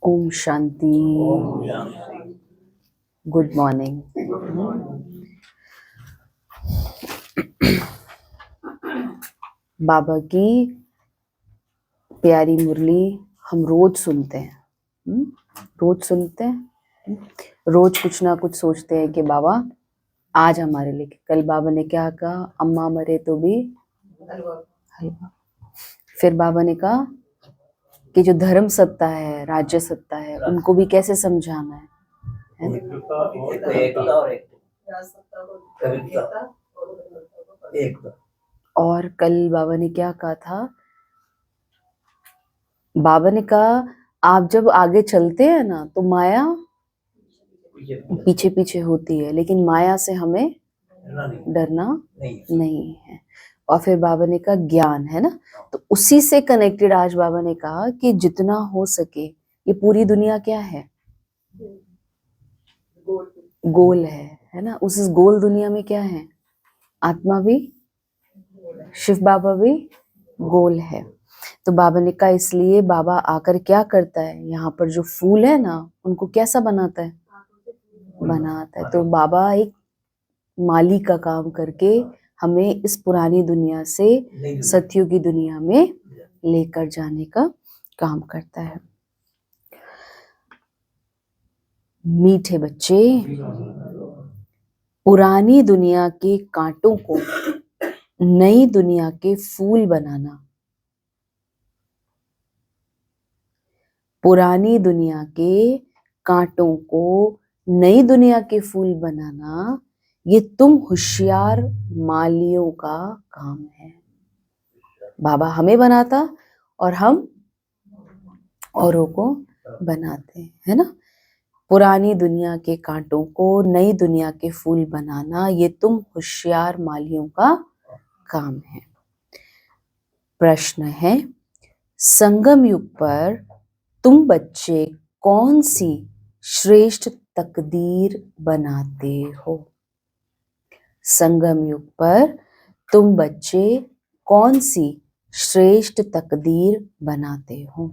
Om Shanti. Good morning. बाबा की प्यारी मुरली हम रोज सुनते हैं। रोज सुनते हैं, रोज कुछ ना कुछ सोचते हैं कि बाबा आज हमारे लिए। कल बाबा ने क्या कहा? अम्मा मरे तो भी हलवा। फिर बाबा ने कहा कि जो धर्म सत्ता है, राज्य सत्ता है, उनको भी कैसे समझाना है ना? और कल बाबा ने क्या कहा था? बाबा ने कहा आप जब आगे चलते हैं ना तो माया पीछे पीछे होती है, लेकिन माया से हमें डरना नहीं है। और फिर बाबा ने कहा ज्ञान है ना, तो उसी से कनेक्टेड आज बाबा ने कहा कि जितना हो सके ये पूरी दुनिया क्या है? गोल है ना। उस गोल दुनिया में क्या है? आत्मा भी, शिव बाबा भी गोल है। तो बाबा ने कहा इसलिए बाबा आकर क्या करता है, यहाँ पर जो फूल है ना उनको कैसा बनाता है? बनाता है। तो बाबा एक माली का काम करके हमें इस पुरानी दुनिया से सत्युग की दुनिया में लेकर जाने का काम करता है। मीठे बच्चे, पुरानी दुनिया के कांटों को नई दुनिया के फूल बनाना, पुरानी दुनिया के कांटों को नई दुनिया के फूल बनाना, ये तुम होशियार मालियों का काम है। बाबा हमें बनाता और हम औरों को बनाते हैं, है ना। पुरानी दुनिया के कांटों को नई दुनिया के फूल बनाना, ये तुम होशियार मालियों का काम है। प्रश्न है, संगम युग पर तुम बच्चे कौन सी श्रेष्ठ तकदीर बनाते हो? संगम युग पर तुम बच्चे कौन सी श्रेष्ठ तकदीर बनाते हो?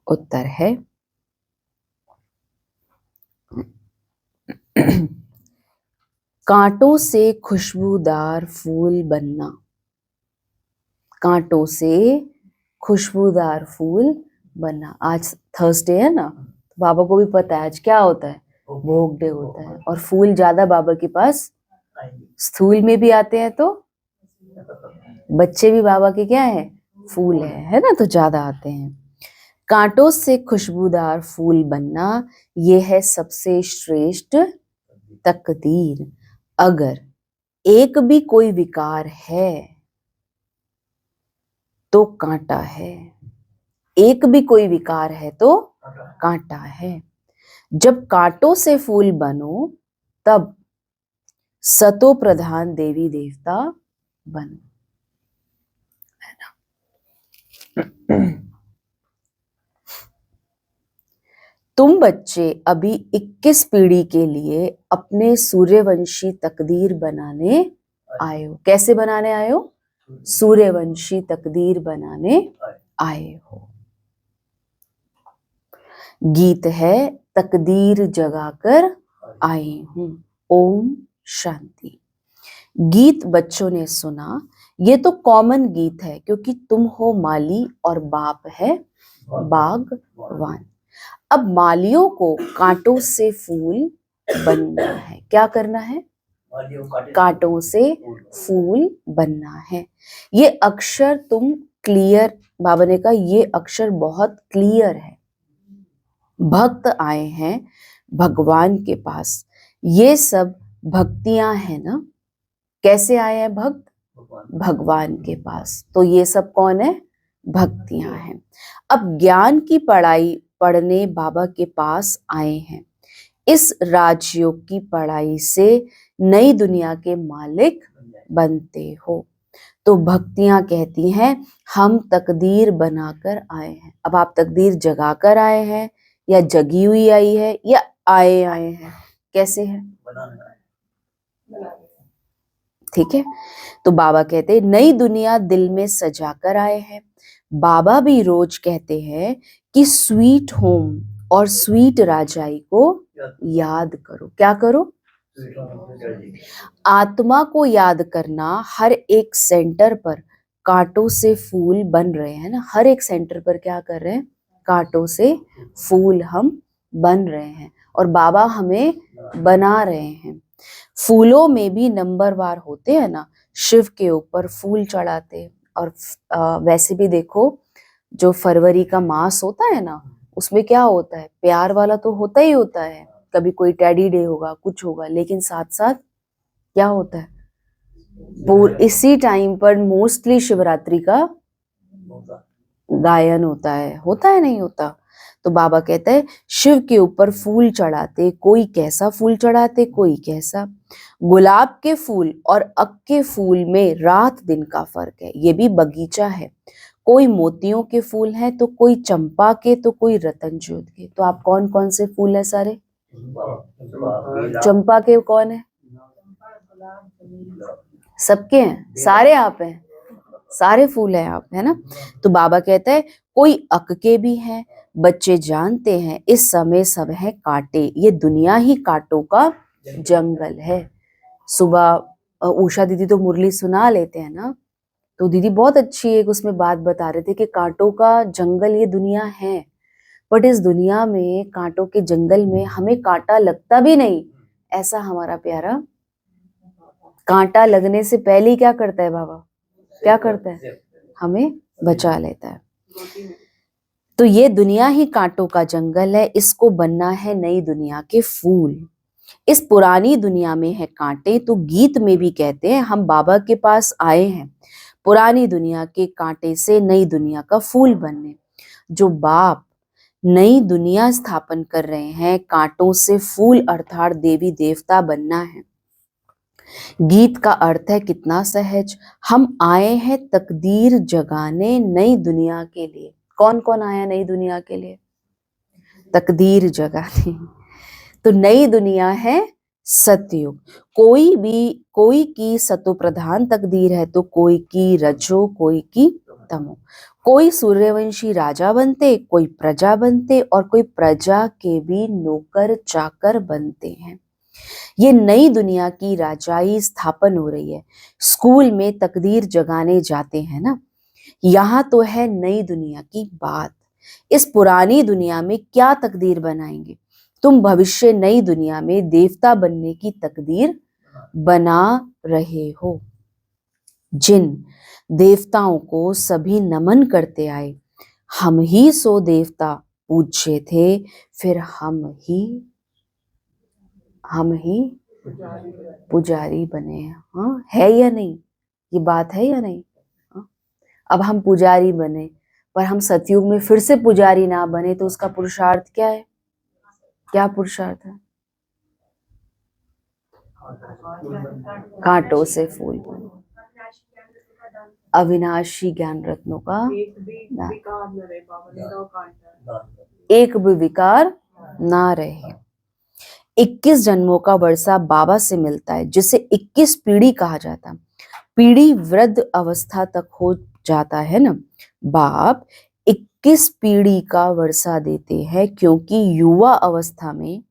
उत्तर है कांटों से खुशबूदार फूल बनना। कांटों से खुशबूदार फूल बनना। आज थर्सडे है ना, तो बाबा को भी पता है आज क्या होता है, भोग डे होता है। और फूल ज्यादा बाबा के पास स्थूल में भी आते हैं, तो बच्चे भी बाबा के क्या है, फूल है ना, तो ज्यादा आते हैं। कांटों से खुशबूदार फूल बनना, ये है सबसे श्रेष्ठ तकदीर। अगर एक भी कोई विकार है तो कांटा है। एक भी कोई विकार है तो कांटा है। जब कांटों से फूल बनो तब सतो प्रधान देवी देवता बनो, है ना। तुम बच्चे अभी 21 पीढ़ी के लिए अपने सूर्यवंशी तकदीर बनाने आए हो। कैसे बनाने आए हो? सूर्यवंशी तकदीर बनाने आए हो। गीत है तकदीर जगाकर आई हूं। ओम शांति। गीत बच्चों ने सुना, ये तो कॉमन गीत है क्योंकि तुम हो माली और बाप है बागवान। अब मालियों को कांटों से फूल बनना है। क्या करना है? कांटों से फूल बनना है। ये अक्षर तुम क्लियर, बाबा ने कहा ये अक्षर बहुत क्लियर है। भक्त आए हैं भगवान के पास, ये सब भक्तियां हैं ना। कैसे आए हैं भक्त? भगवान के पास। तो ये सब कौन है? भक्तियां हैं। अब ज्ञान की पढ़ाई पढ़ने बाबा के पास आए हैं। इस राजयोग की पढ़ाई से नई दुनिया के मालिक बनते हो। तो भक्तियां कहती हैं हम तकदीर बनाकर आए हैं। अब आप तकदीर जगाकर आए हैं या जगी हुई आई है या आए हैं? कैसे है? ठीक है। तो बाबा कहते हैं नई दुनिया दिल में सजा कर आए हैं। बाबा भी रोज कहते हैं कि स्वीट होम और स्वीट राजाई को याद करो। क्या करो? आत्मा को याद करना। हर एक सेंटर पर कांटों से फूल बन रहे हैं ना, हर एक सेंटर पर क्या कर रहे हैं? कांटों से फूल हम बन रहे हैं और बाबा हमें बना रहे हैं। फूलों में भी नंबरवार होते हैं ना, शिव के ऊपर फूल चढ़ाते। और वैसे भी देखो, जो फरवरी का मास होता है ना, उसमें क्या होता है? प्यार वाला तो होता ही होता है, कभी कोई टेडी डे होगा, कुछ होगा, लेकिन साथ साथ क्या होता है? इसी टाइम पर मोस्टली शिवरात्रि का गायन होता है नहीं होता? तो बाबा कहते हैं शिव के ऊपर फूल चढ़ाते, कोई कैसा फूल चढ़ाते, कोई कैसा। गुलाब के फूल और अक के फूल में रात दिन का फर्क है। ये भी बगीचा है। कोई मोतियों के फूल हैं, तो कोई चंपा के, तो कोई रतनजोत के। तो आप कौन कौन से फूल है सारे? चंपा के कौन है? सबके हैं, सारे आप हैं, सारे फूल हैं आप, है ना? तो बाबा कहता है कोई अक के भी हैं। बच्चे जानते हैं इस समय सब है कांटे, ये दुनिया ही कांटों का जंगल है। सुबह उषा दीदी तो मुरली सुना लेते हैं ना, तो दीदी बहुत अच्छी एक उसमें बात बता रहे थे कि कांटों का जंगल ये दुनिया है। बट इस दुनिया में, कांटों के जंगल में, हमें कांटा लगता भी नहीं। ऐसा हमारा प्यारा कांटा लगने से पहले ही क्या करता है बाबा? क्या करता है? हमें बचा लेता है। तो ये दुनिया ही कांटों का जंगल है, इसको बनना है नई दुनिया के फूल। इस पुरानी दुनिया में है कांटे, तो गीत में भी कहते हैं हम बाबा के पास आए हैं पुरानी दुनिया के कांटे से नई दुनिया का फूल बनने। जो बाप नई दुनिया स्थापन कर रहे हैं, कांटों से फूल अर्थात देवी देवता बनना है। गीत का अर्थ है कितना सहज। हम आए हैं तकदीर जगाने नई दुनिया के लिए। कौन कौन आया नई दुनिया के लिए? तकदीर जगाने। तो नई दुनिया है सतयुग। कोई की सतो प्रधान तकदीर है, तो कोई की रजो, कोई की तमो। कोई सूर्यवंशी राजा बनते, कोई प्रजा बनते, और कोई प्रजा के भी नौकर चाकर बनते हैं। ये नई दुनिया की राजाई स्थापन हो रही है। स्कूल में तकदीर जगाने जाते हैं ना, यहाँ तो है नई दुनिया की बात। इस पुरानी दुनिया में क्या तकदीर बनाएंगे? तुम भविष्य नई दुनिया में देवता बनने की तकदीर बना रहे हो। जिन देवताओं को सभी नमन करते आए, हम ही सो देवता पूज्य थे, फिर हम ही पुजारी बने। हाँ, है या नहीं? ये बात है या नहीं? हाँ? अब हम पुजारी बने, पर हम सतयुग में फिर से पुजारी ना बने, तो उसका पुरुषार्थ क्या है? क्या पुरुषार्थ है? कांटों से फूल बने, अविनाशी ज्ञान रत्नों का दान, एक भी विकार ना रहे। 21 जन्मों का वर्षा बाबा से मिलता है, जिसे 21 पीढ़ी कहा जाता है। पीढ़ी वृद्ध अवस्था तक हो जाता है ना। बाप 21 पीढ़ी का वर्षा देते हैं, क्योंकि युवा अवस्था में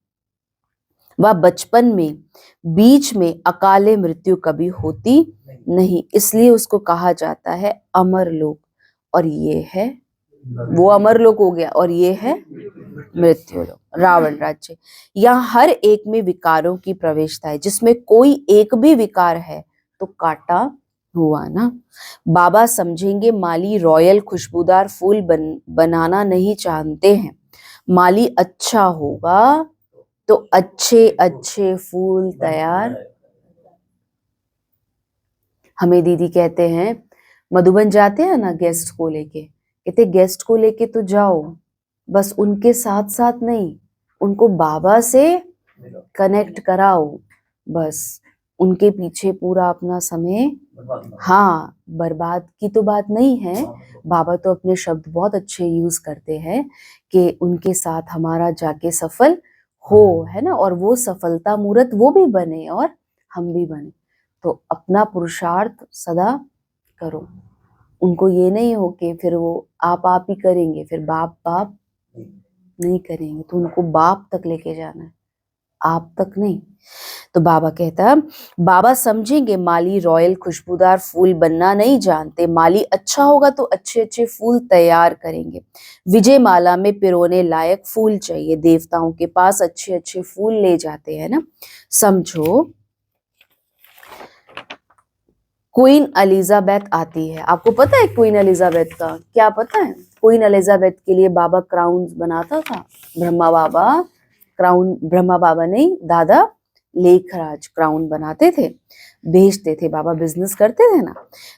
व बचपन में बीच में अकाले मृत्यु कभी होती नहीं, इसलिए उसको कहा जाता है अमर लोक। और ये है, वो अमर लोक हो गया, और ये है मृत्यु लोक, रावण राज्य। यहाँ हर एक में विकारों की प्रवेशता है। जिसमें कोई एक भी विकार है तो काटा हुआ ना। बाबा समझेंगे माली रॉयल खुशबूदार फूल बनाना नहीं चाहते हैं। माली अच्छा होगा तो अच्छे अच्छे फूल तैयार। हमें दीदी कहते हैं, मधुबन जाते हैं ना गेस्ट को लेके, कहते गेस्ट को लेके तो जाओ, बस उनके साथ साथ नहीं, उनको बाबा से कनेक्ट कराओ। बस उनके पीछे पूरा अपना समय, हाँ, बर्बाद की तो बात नहीं है। बाबा तो अपने शब्द बहुत अच्छे यूज करते हैं कि उनके साथ हमारा जाके सफल हो, है ना, और वो सफलता मूर्त वो भी बने और हम भी बने। तो अपना पुरुषार्थ सदा करो। उनको ये नहीं हो कि फिर वो आप ही करेंगे, फिर बाप बाप नहीं करेंगे, तो उनको बाप तक लेके जाना है, आप तक नहीं। तो बाबा कहता है, बाबा समझेंगे माली रॉयल खुशबूदार फूल बनना नहीं जानते, माली अच्छा होगा तो अच्छे अच्छे फूल तैयार करेंगे। विजय माला में पिरोने लायक फूल चाहिए, देवताओं के पास अच्छे अच्छे फूल ले जाते हैं ना। समझो, क्वीन एलिजाबेथ आती है, आपको पता है क्वीन एलिजाबेथ का क्या पता है? क्वीन एलिजाबेथ के लिए बाबा क्राउन बनाता था, ब्रह्मा बाबा क्राउन, ब्रह्मा बाबा नहीं, दादा लेखराज क्राउन बनाते थे, बेचते थे, बाबा बिजनेस करते थे ना।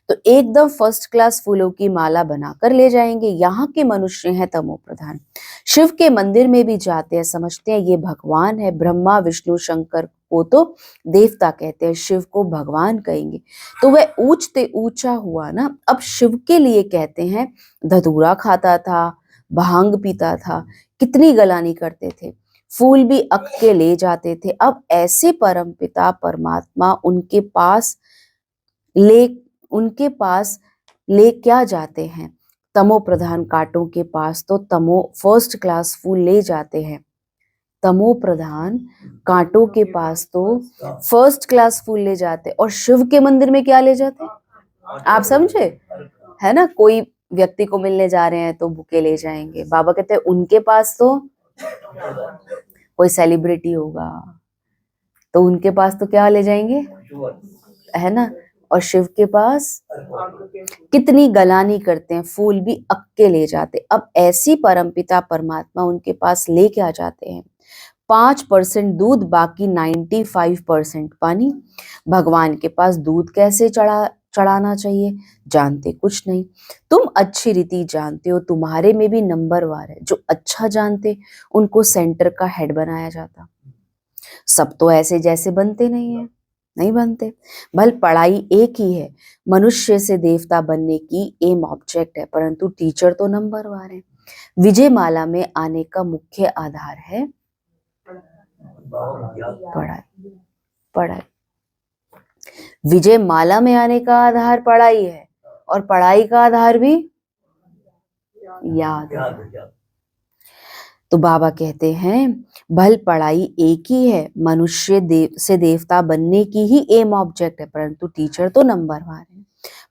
तो एकदम फर्स्ट क्लास फूलों की माला बनाकर ले जाएंगे। यहाँ के मनुष्य हैं तमो प्रधान, शिव के मंदिर में भी जाते हैं, समझते हैं ये भगवान है। ब्रह्मा विष्णु शंकर को तो देवता कहते हैं, शिव को भगवान कहेंगे, तो वह ऊंचते ऊंचा हुआ ना। अब शिव के लिए कहते हैं, धतूरा खाता था, भांग पीता था, कितनी गलानी करते थे, फूल भी अक के ले जाते थे। अब ऐसे परमपिता परमात्मा उनके पास ले क्या जाते हैं? तमो प्रधान कांटों के पास तो तमो फर्स्ट क्लास फूल ले जाते हैं। तमो प्रधान कांटों के पास तो फर्स्ट क्लास फूल ले जाते, और शिव के मंदिर में क्या ले जाते? आप समझे? है ना, कोई व्यक्ति को मिलने जा रहे हैं तो बुके ले जाएंगे, बाबा कहते हैं उनके पास तो कोई सेलिब्रिटी होगा तो उनके पास तो क्या ले जाएंगे, है ना। और शिव के पास कितनी गलानी करते हैं, फूल भी अक्के ले जाते। अब ऐसी परमपिता परमात्मा उनके पास ले क्या जाते हैं? 5% दूध, बाकी 95% पानी। भगवान के पास दूध कैसे चढ़ाना चाहिए जानते कुछ नहीं। तुम अच्छी रीति जानते हो, तुम्हारे में भी नंबरवार है, जो अच्छा जानते उनको सेंटर का हेड बनाया जाता। सब तो ऐसे जैसे बनते नहीं है, नहीं बनते। भल पढ़ाई एक ही है, मनुष्य से देवता बनने की एम ऑब्जेक्ट है, परंतु टीचर तो नंबरवार है। विजय माला में आने का मुख्य आधार है पढ़ाई। पढ़ाई, विजय माला में आने का आधार पढ़ाई है, और पढ़ाई का आधार भी याद है। तो बाबा कहते हैं, भल पढ़ाई एक ही है, मनुष्य से देवता बनने की ही एम ऑब्जेक्ट है, परंतु टीचर तो नंबरवार है।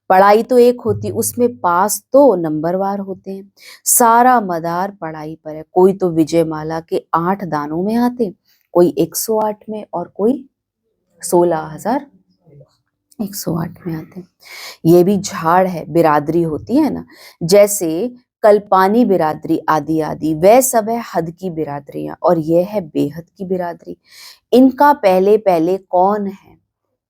पढ़ाई तो एक होती, उसमें पास तो नंबरवार होते हैं। सारा मदार पढ़ाई पर है। कोई तो विजय माला के 8 दानों में आते, कोई 108 में, और कोई 16,108 में आते हैं। ये भी झाड़ है, बिरादरी होती है ना, जैसे कल्पानी बिरादरी आदि आदि, वह सब है हद की बिरादरियां, और यह है बेहद की बिरादरी। इनका पहले पहले कौन है?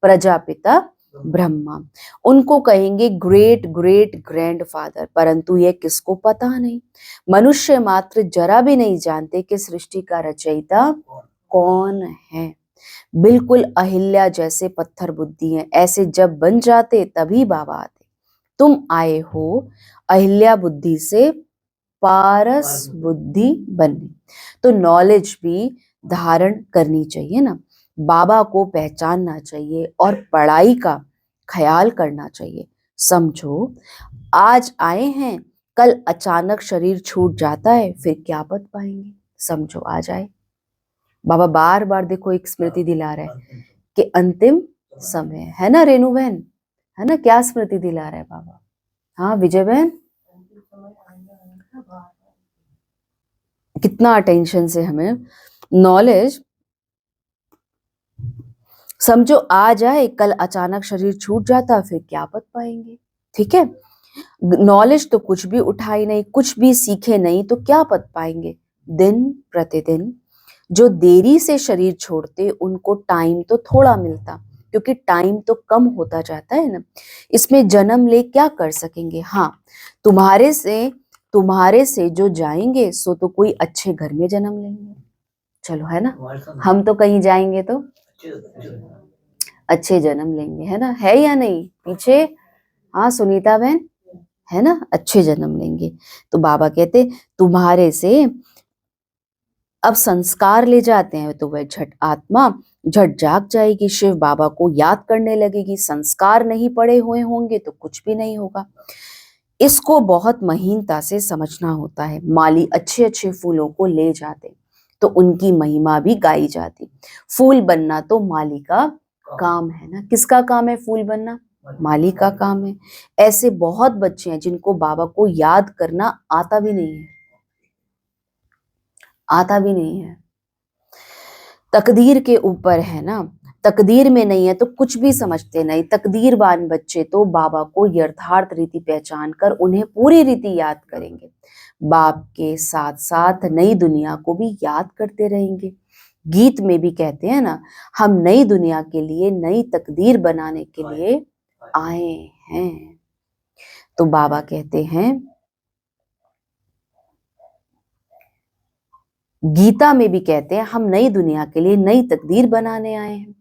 प्रजापिता ब्रह्मा। उनको कहेंगे ग्रेट ग्रेट ग्रैंडफादर, परंतु यह किसको पता नहीं। मनुष्य मात्र जरा भी नहीं जानते कि सृष्टि का रचयिता कौन है। बिल्कुल अहिल्या जैसे पत्थर बुद्धि हैं, ऐसे जब बन जाते तभी बाबा आते। तुम आए हो अहिल्या बुद्धि से पारस बुद्धि बनने, तो नॉलेज भी धारण करनी चाहिए ना, बाबा को पहचानना चाहिए और पढ़ाई का ख्याल करना चाहिए। समझो, आज आए हैं, कल अचानक शरीर छूट जाता है, फिर क्या पढ़ पाएंगे? समझो, आ जाए बाबा बार बार देखो एक स्मृति दिला रहा है कि अंतिम समय है ना रेणु बहन, है ना, क्या स्मृति दिला रहा है बाबा? हाँ विजय बहन, कितना अटेंशन से हमें नॉलेज। समझो आ जाए, कल अचानक शरीर छूट जाता, फिर क्या पढ़ पाएंगे? ठीक है, नॉलेज तो कुछ भी उठाई नहीं, कुछ भी सीखे नहीं, तो क्या पढ़ पाएंगे? दिन प्रतिदिन जो देरी से शरीर छोड़ते उनको टाइम तो थोड़ा मिलता, क्योंकि टाइम तो कम होता जाता है ना, इसमें जन्म ले क्या कर सकेंगे? हाँ, तुम्हारे से जो जाएंगे सो तो कोई अच्छे घर में जन्म लेंगे, चलो, है ना। हम तो कहीं जाएंगे तो अच्छे जन्म लेंगे, है ना, है या नहीं पीछे? हाँ सुनीता बहन, है ना, अच्छे जन्म लेंगे। तो बाबा कहते तुम्हारे से अब संस्कार ले जाते हैं, तो वह झट आत्मा झट जाग जाएगी, शिव बाबा को याद करने लगेगी। संस्कार नहीं पड़े हुए होंगे तो कुछ भी नहीं होगा। इसको बहुत महीनता से समझना होता है। माली अच्छे अच्छे फूलों को ले जाते तो उनकी महिमा भी गाई जाती। फूल बनना तो माली का काम है ना। किसका काम है फूल बनना? माली का काम है। ऐसे बहुत बच्चे हैं जिनको बाबा को याद करना आता भी नहीं है, आता भी नहीं है। तकदीर के ऊपर है ना, तकदीर में नहीं है तो कुछ भी समझते नहीं। तकदीरवान बच्चे तो बाबा को यथार्थ रीति पहचान कर उन्हें पूरी रीति याद करेंगे। बाप के साथ साथ नई दुनिया को भी याद करते रहेंगे। गीत में भी कहते हैं ना, हम नई दुनिया के लिए नई तकदीर बनाने के लिए आए हैं। तो बाबा कहते हैं, गीता में भी कहते हैं हम नई दुनिया के लिए नई तकदीर बनाने आए हैं।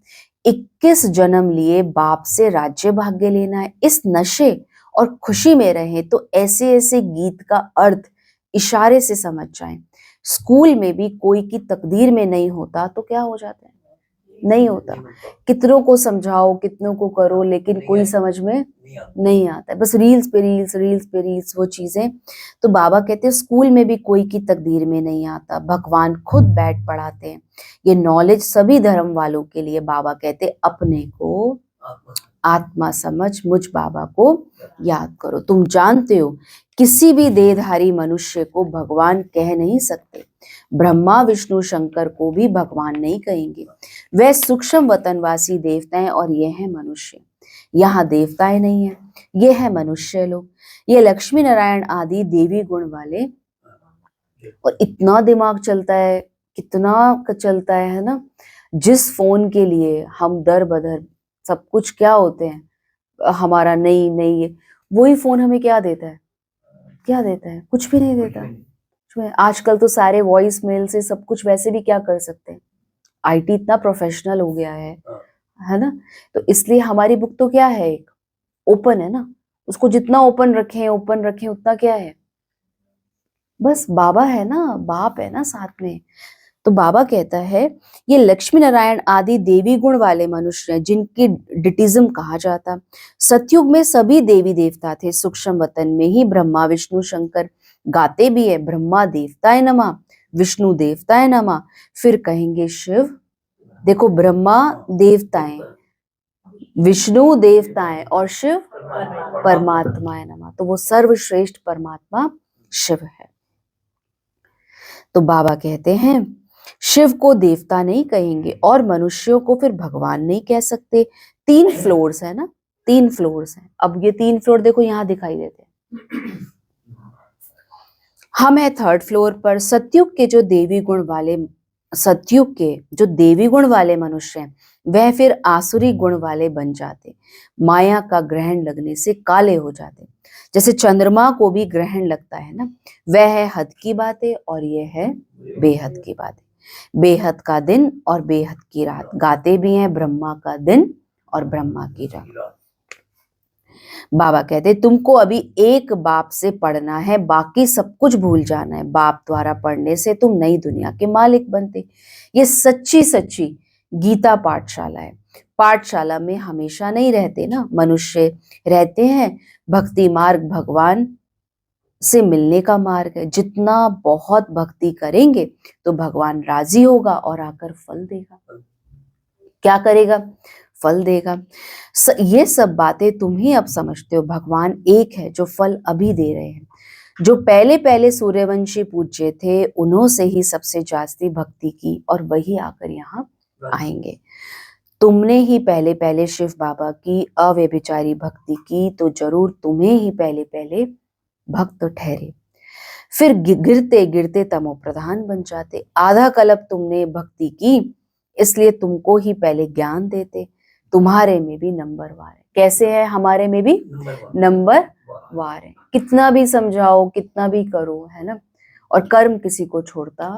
21 जन्म लिए बाप से राज्य भाग्य लेना है। इस नशे और खुशी में रहे तो ऐसे ऐसे गीत का अर्थ इशारे से समझ जाएं। स्कूल में भी कोई की तकदीर में नहीं होता तो क्या हो जाता है? नहीं होता। कितनों को समझाओ, कितनों को करो, लेकिन कोई समझ में नहीं आता है। बस रील्स पे रील्स, रील्स पे रील्स, वो चीजें। तो बाबा कहते हैं स्कूल में भी कोई की तकदीर में नहीं आता, भगवान खुद बैठ पढ़ाते हैं। ये नॉलेज सभी धर्म वालों के लिए। बाबा कहते अपने को आत्मा समझ मुझ बाबा को याद करो। तुम जानते हो किसी भी देहधारी मनुष्य को भगवान कह नहीं सकते। ब्रह्मा विष्णु शंकर को भी भगवान नहीं कहेंगे। वह सूक्ष्म वतनवासी देवता है और यह है मनुष्य। यहाँ देवताएं नहीं है, ये है मनुष्य लोग। ये लक्ष्मी नारायण आदि देवी गुण वाले। और इतना दिमाग चलता है, कितना चलता है ना। जिस फोन के लिए हम दर बदर सब कुछ क्या होते हैं हमारा, नहीं नहीं, वही फोन हमें क्या देता है? क्या देता है? कुछ भी नहीं देता। आजकल तो सारे वॉइस मेल से सब कुछ वैसे भी क्या कर सकते हैं। आईटी इतना प्रोफेशनल हो गया है ना। तो इसलिए हमारी बुक तो क्या है, एक ओपन है ना। उसको जितना ओपन रखें उतना क्या है, बस बाबा है ना, बाप है ना साथ में। तो बाबा कहता है ये लक्ष्मी नारायण आदि देवी गुण वाले मनुष्य हैं जिनकी डिटिज्म कहा जाता। सतयुग में सभी देवी देवता थे। सूक्ष्म वतन में ही ब्रह्मा विष्णु शंकर गाते भी है, ब्रह्मा देवताय नमः, विष्णु देवताय नमः। फिर कहेंगे शिव। देखो, ब्रह्मा देवताएं, विष्णु देवताएं और शिव परमात्मा नमः। तो वो सर्वश्रेष्ठ परमात्मा शिव है। तो बाबा कहते हैं शिव को देवता नहीं कहेंगे और मनुष्यों को फिर भगवान नहीं कह सकते। 3 फ्लोर्स है ना, 3 फ्लोर्स हैं। अब ये 3 फ्लोर देखो यहां दिखाई देते हैं। हम है 3rd फ्लोर पर। सतयुग के जो देवी गुण वाले मनुष्य हैं वह फिर आसुरी गुण वाले बन जाते। माया का ग्रहण लगने से काले हो जाते। जैसे चंद्रमा को भी ग्रहण लगता है ना, वह है हद की बातें और यह है बेहद की बातें। बेहद का दिन और बेहद की रात गाते भी हैं, ब्रह्मा का दिन और ब्रह्मा की रात। बाबा कहते तुमको अभी एक बाप से पढ़ना है, बाकी सब कुछ भूल जाना है। बाप द्वारा पढ़ने से तुम नई दुनिया के मालिक बनते। ये सच्ची सच्ची गीता पाठशाला है। पाठशाला में हमेशा नहीं रहते ना मनुष्य, रहते हैं भक्ति मार्ग, भगवान से मिलने का मार्ग है। जितना बहुत भक्ति करेंगे तो भगवान राजी होगा और आकर फल देगा। क्या करेगा? फल देगा। ये सब बातें तुम ही अब समझते हो। भगवान एक है जो फल अभी दे रहे हैं। जो पहले पहले सूर्यवंशी पूज्य थे उन्हों से ही सबसे जास्ती भक्ति की और वही आकर यहाँ आएंगे। तुमने ही पहले पहले शिव बाबा की अव्यभिचारी भक्ति की तो जरूर तुम्हें ही पहले पहले भक्त ठहरे। फिर गिरते गिरते तमो प्रधान बन जाते। आधा कल्प तुमने भक्ति की इसलिए तुमको ही पहले ज्ञान देते। तुम्हारे में भी नंबर वार है। कैसे है? हमारे में भी नंबर वार है। कितना भी समझाओ, कितना भी करो, है ना। और कर्म किसी को छोड़ता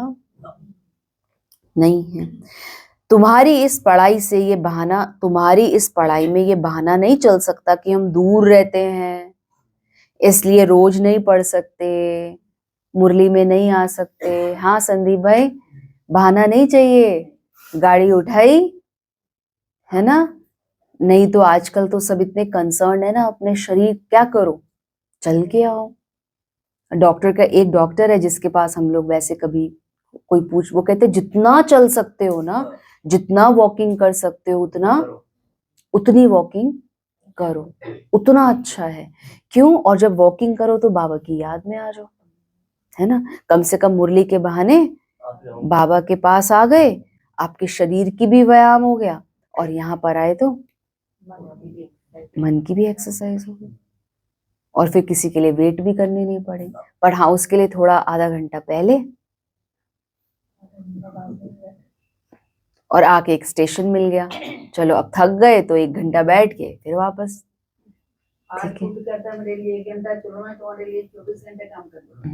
नहीं है। तुम्हारी इस पढ़ाई से ये बहाना, तुम्हारी इस पढ़ाई में ये बहाना नहीं चल सकता कि हम दूर रहते हैं इसलिए रोज नहीं पढ़ सकते, मुरली में नहीं आ सकते। हाँ संदीप भाई, बहाना नहीं चाहिए। गाड़ी उठाई है ना। नहीं तो आजकल तो सब इतने कंसर्न है ना अपने शरीर, क्या करो, चल के आओ। डॉक्टर का एक डॉक्टर है जिसके पास हम लोग वैसे कभी कोई पूछ, वो कहते जितना चल सकते हो ना, जितना वॉकिंग कर सकते हो उतनी वॉकिंग करो, उतना अच्छा है। क्यों? और जब वॉकिंग करो तो बाबा की याद में आ जाओ, है ना। कम से कम मुरली के बहाने बाबा के पास आ गए, आपके शरीर की भी व्यायाम हो गया, और यहाँ पर आए तो मन की भी एक्सरसाइज होगी, और फिर किसी के लिए वेट भी करनी नहीं पड़ेगी। पर हाँ, उसके लिए थोड़ा आधा घंटा पहले, और आके एक स्टेशन मिल गया, चलो अब थक गए तो 1 घंटा बैठ के फिर वापस। ठीक है। मेरे लिए 1 घंटा चलो, मैं तुम्हारे लिए 24 घंटे काम कर लूंगा।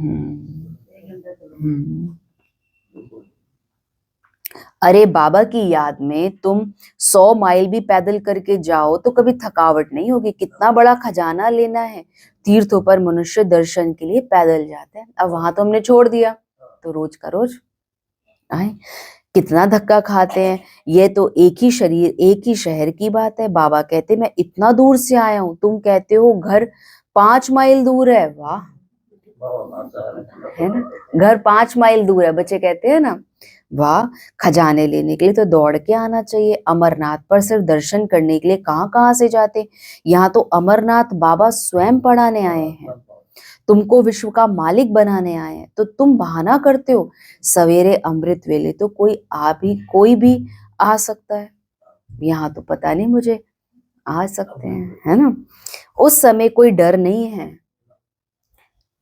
1 घंटा चलो। अरे बाबा की याद में तुम 100 माइल भी पैदल करके जाओ तो कभी थकावट नहीं होगी। कितना बड़ा खजाना लेना है। तीर्थों पर मनुष्य दर्शन के लिए पैदल जाते हैं, अब वहां तो हमने छोड़ दिया, तो रोज का रोज आए। कितना धक्का खाते हैं। ये तो एक ही शरीर, एक ही शहर की बात है। बाबा कहते मैं इतना दूर से आया हूँ, तुम कहते हो घर 5 माइल दूर है। वाह, है ना, घर 5 माइल दूर है। बच्चे कहते हैं ना, वाह, खजाने लेने के लिए तो दौड़ के आना चाहिए। अमरनाथ पर सिर्फ दर्शन करने के लिए कहाँ कहाँ से जाते। यहाँ तो अमरनाथ बाबा स्वयं पढ़ाने आए हैं, तुमको विश्व का मालिक बनाने आए हैं, तो तुम बहाना करते हो। सवेरे अमृत वेले तो कोई भी आ सकता है, यहाँ तो पता नहीं, मुझे आ सकते हैं, है ना। उस समय कोई डर नहीं है,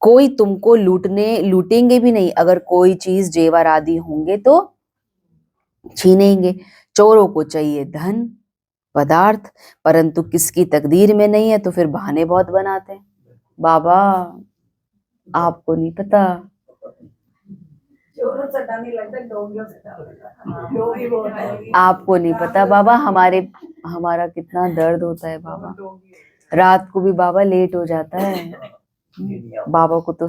कोई तुमको लूटेंगे भी नहीं। अगर कोई चीज जेवर आदि होंगे तो छीनेंगे। चोरों को चाहिए धन पदार्थ, परंतु किसकी तकदीर में नहीं है तो फिर बहाने बहुत बनाते हैं। बाबा आपको नहीं पता, आपको नहीं पता बाबा, हमारा कितना दर्द होता है बाबा। रात को भी बाबा लेट हो जाता है। बाबा को तो,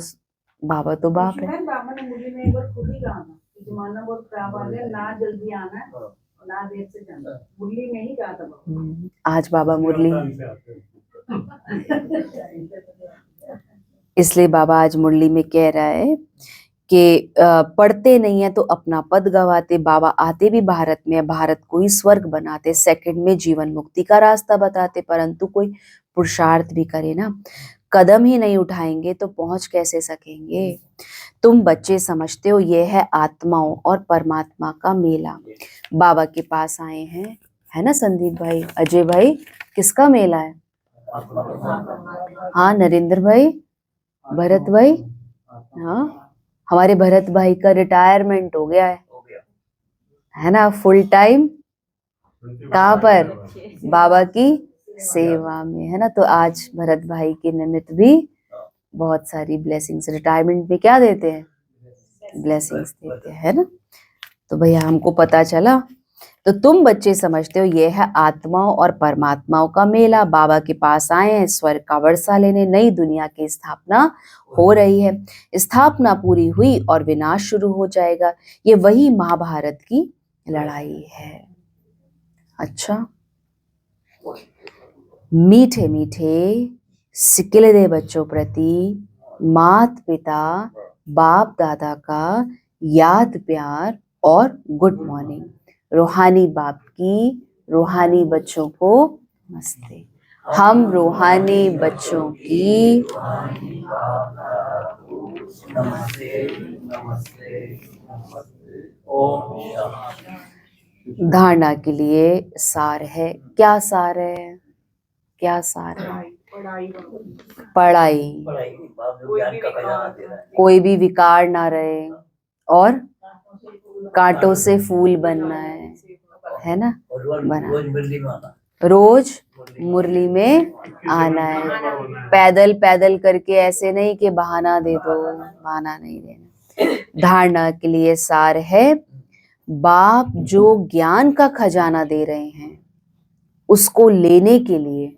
बाबा तो बाप है। बाबा ने मुझे में एक बार खुद ही कहा था, जमाना बहुत खराब आ गया, ना जल्दी आना है ना देर से जाना। मुरली में ही कहा था। आज बाबा मुरली, इसलिए बाबा आज मुरली में कह रहा है कि पढ़ते नहीं है तो अपना पद गवाते। बाबा आते भी भारत में, भारत को ही स्वर्ग बनाते, सेकंड में जीवन मुक्ति का रास्ता बताते। परंतु कोई पुरुषार्थ भी करे ना, कदम ही नहीं उठाएंगे तो पहुंच कैसे सकेंगे। तुम बच्चे समझते हो ये है आत्माओं और परमात्मा का मेला। बाबा के पास आए हैं, है ना संदीप भाई, अजय भाई, किसका मेला है? हाँ नरेंद्र भाई, भरत भाई, हाँ हमारे भरत भाई का रिटायरमेंट हो गया है ना, फुल टाइम कहाँ पर? बाबा की सेवा में, है ना। तो आज भरत भाई के निमित्त भी बहुत सारी ब्लेसिंग्स, रिटायरमेंट में क्या देते हैं? ब्लेसिंग्स देते हैं, है ना। तो भैया हमको पता चला। तो तुम बच्चे समझते हो ये है आत्माओं और परमात्माओं का मेला। बाबा के पास आए हैं स्वर्ग का वर्षा लेने। नई दुनिया की स्थापना हो रही है, स्थापना पूरी हुई और विनाश शुरू हो जाएगा। ये वही महाभारत की लड़ाई है। अच्छा, मीठे मीठे सिकिलदे बच्चों प्रति मात पिता बाप दादा का याद प्यार और गुड मॉर्निंग। रूहानी बाप की रूहानी बच्चों को नमस्ते। हम रूहानी बच्चों की धारणा के लिए सार है। क्या सार है? क्या सार है? पढ़ाई, कोई भी विकार ना रहे, और कांटों से फूल बनना है ना, बना। रोज मुरली में आना है, पैदल पैदल करके, ऐसे नहीं कि बहाना दे दो, बहाना नहीं देना। धारणा के लिए सार है, बाप जो ज्ञान का खजाना दे रहे हैं उसको लेने के लिए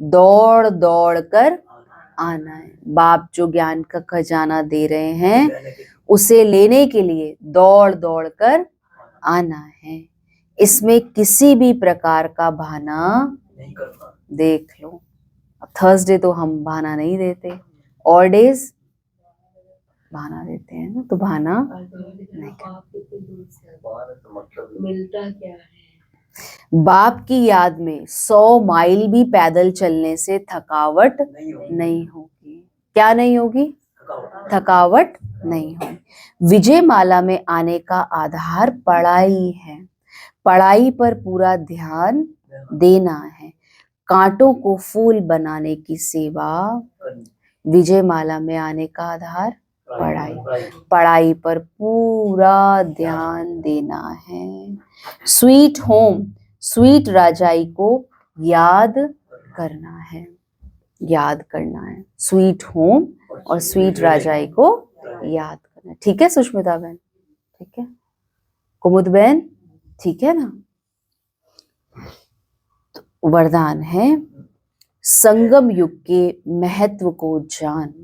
दौड़ दौड़ कर आना है। बाप जो ज्ञान का खजाना दे रहे हैं उसे लेने के लिए दौड़ दौड़ कर आना है। इसमें किसी भी प्रकार का बहाना नहीं करना। देख लो, थर्सडे तो हम बहाना नहीं देते, और डेज बहाना देते हैं ना, तो बहाना नहीं करना। मिलता क्या है? बाप की याद में 100 माइल भी पैदल चलने से थकावट नहीं होगी। क्या नहीं होगी? थकावट नहीं होगी। विजयमाला में आने का आधार पढ़ाई है, पढ़ाई पर पूरा ध्यान देना है। कांटों को फूल बनाने की सेवा, विजयमाला में आने का आधार पढ़ाई, पढ़ाई पर पूरा ध्यान देना है। स्वीट होम, स्वीट राजाई को याद करना है, याद करना है। स्वीट होम और स्वीट राजाई को याद करना है। ठीक है सुष्मिता बहन? ठीक है कुमुद बहन? ठीक है ना? तो वरदान है, संगम युग के महत्व को जान,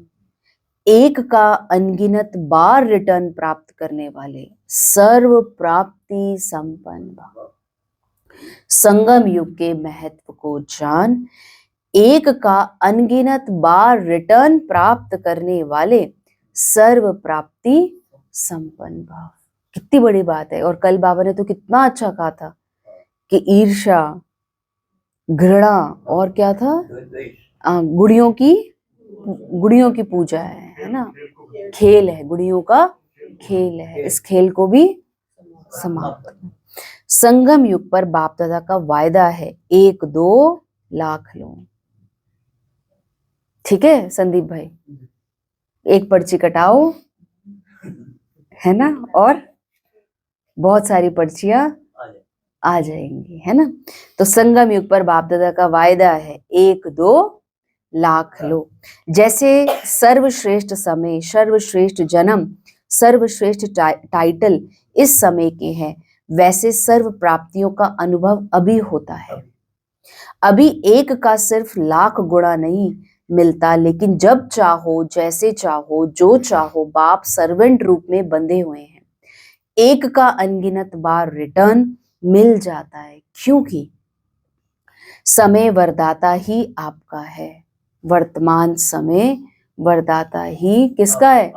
एक का अनगिनत बार रिटर्न प्राप्त करने वाले सर्व प्राप्ति संपन्न भव। संगम युग के महत्व को जान, एक का अनगिनत बार रिटर्न प्राप्त करने वाले सर्व प्राप्ति संपन्न भाव। कितनी बड़ी बात है। और कल बाबा ने तो कितना अच्छा कहा था कि ईर्ष्या, घृणा और क्या था, गुड़ियों की पूजा है ना, खेल है, गुड़ियों का खेल है। इस खेल को भी समाप्त। संगम युग पर बाप दादा का वायदा है 1-2 लाख लो। ठीक है संदीप भाई? एक पर्ची कटाओ, है ना, और बहुत सारी पर्चियां आ जाएंगी, है ना। तो संगम युग पर बाप दादा का वायदा है 1-2 लाख लो। जैसे सर्वश्रेष्ठ समय, सर्वश्रेष्ठ जन्म, सर्वश्रेष्ठ टाइटल इस समय के हैं, वैसे सर्व प्राप्तियों का अनुभव अभी होता है। अभी एक का सिर्फ लाख गुणा नहीं मिलता, लेकिन जब चाहो, जैसे चाहो, जो चाहो, बाप सर्वेंट रूप में बंधे हुए हैं। एक का अनगिनत बार रिटर्न मिल जाता है, क्योंकि समय वरदाता ही आपका है। वर्तमान समय वरदाता ही किसका है?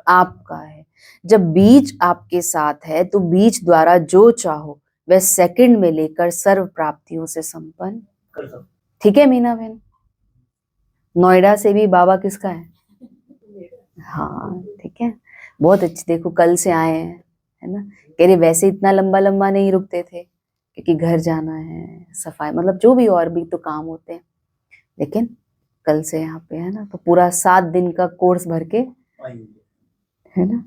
आपका है। जब बीज आपके साथ है तो बीज द्वारा जो चाहो वह सेकंड में लेकर सर्व प्राप्तियों से संपन्न। ठीक है मीना बहन? नोएडा से भी बाबा किसका है? हाँ ठीक है, बहुत अच्छी। देखो कल से आए हैं, है ना। कह रहे वैसे इतना लंबा लंबा नहीं रुकते थे क्योंकि घर जाना है, सफाई, मतलब जो भी और भी तो काम होते हैं, लेकिन कल से यहाँ पे, है ना। तो पूरा 7 दिन का कोर्स भर के, है ना।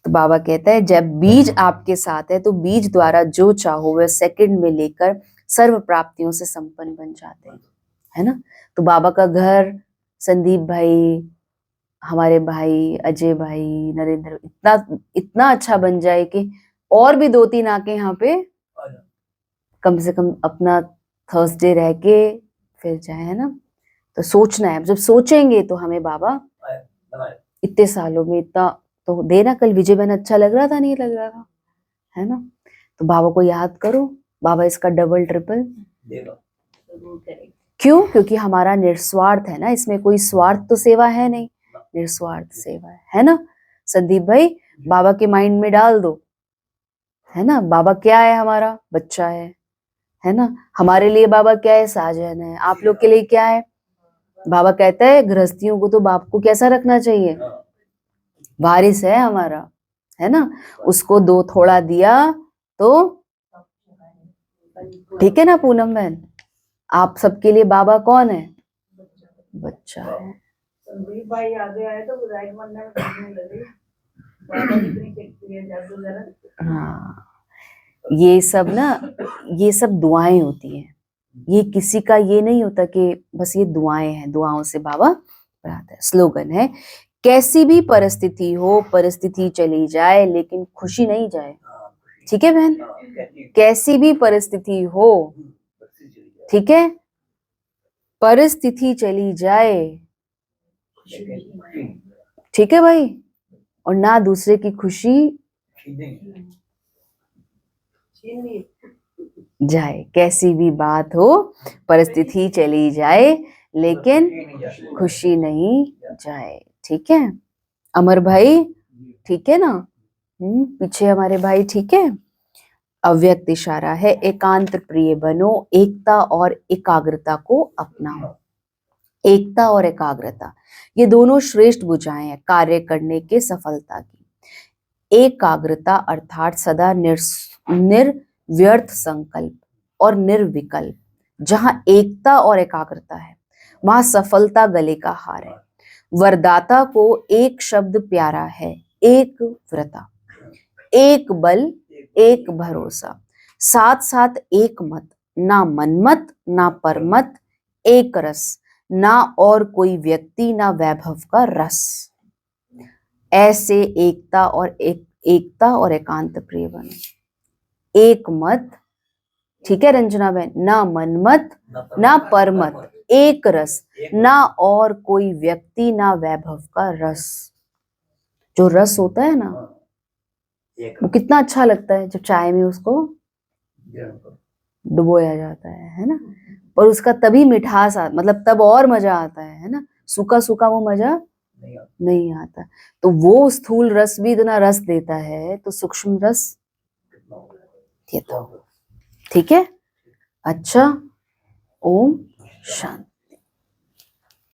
तो बाबा कहता है जब बीज आपके साथ है तो बीज द्वारा जो चाहो वह सेकंड में लेकर सर्व प्राप्तियों से संपन्न बन जाते हैं, है ना। तो बाबा का घर, संदीप भाई, हमारे भाई अजय भाई, नरेंद्र, इतना इतना अच्छा बन जाए कि और भी 2-3 आके यहाँ पे कम से कम अपना थर्सडे रह के फिर जाए, है ना। तो सोचना है, जब सोचेंगे तो हमें बाबा इतने सालों में इतना तो देना। कल विजय बहन अच्छा लग रहा था, नहीं लग रहा था, है ना। तो बाबा को याद करो, बाबा इसका डबल ट्रिपल देगा। क्यों? क्योंकि हमारा निस्वार्थ है ना, इसमें कोई स्वार्थ तो सेवा है नहीं, निस्वार्थ सेवा है ना। संदीप भाई बाबा के माइंड में डाल दो, है ना। बाबा क्या है? हमारा बच्चा है ना। हमारे लिए बाबा क्या है? साजन है। आप लोग के लिए क्या है? बाबा कहता है गृहस्थियों को तो बाप को कैसा रखना चाहिए? वारिस है हमारा, है ना। उसको 2 थोड़ा दिया तो ठीक है ना पूनम बहन। आप सबके लिए बाबा कौन है? बच्चा है। संदीप भाई आगे आए तो राइट बनने में करने लगे। बाबा कितनी शक्ति है, जादू जरा। हाँ, ये सब ना, ये सब दुआएं होती हैं। ये किसी का ये नहीं होता कि बस ये दुआएं हैं, दुआओं से बाबा बनाता है। स्लोगन है, कैसी भी परिस्थिति हो, परिस्थिति चली जाए लेकिन खुशी नहीं जाए। ठीक है बहन? कैसी भी परिस्थिति हो, ठीक है, परिस्थिति चली जाए, ठीक है भाई, और ना दूसरे की खुशी जाए, कैसी भी बात हो, परिस्थिति चली जाए, लेकिन खुशी नहीं जाए। ठीक है अमर भाई, ठीक है ना? पीछे हमारे भाई ठीक है। अव्यक्त इशारा है, एकांत प्रिय बनो, एकता और एकाग्रता को अपनाओ। एकता और एकाग्रता ये दोनों श्रेष्ठ भुजाएं हैं कार्य करने के सफलता की। एकाग्रता अर्थात सदा निर्व्यर्थ संकल्प और निर्विकल्प। जहां एकता और एकाग्रता है वहां सफलता गले का हार है। वरदाता को एक शब्द प्यारा है, एक व्रता, एक बल, एक भरोसा, साथ साथ एक मत, ना मनमत ना परमत, एक रस, ना और कोई व्यक्ति ना वैभव का रस। ऐसे एकता और एकांत प्रिय बनो। एक मत, ठीक है रंजना बहन, ना मनमत ना परमत, एक रस, ना और कोई व्यक्ति ना वैभव का रस। जो रस होता है ना वो कितना अच्छा लगता है जब चाय में उसको डुबोया जाता है ना? पर उसका तभी मिठास मतलब तब और मजा आता है ना? सूखा सूखा वो मजा नहीं आता। तो वो स्थूल रस भी इतना रस देता है, तो सूक्ष्म रस देता हो। ठीक है, अच्छा, ओम शांति।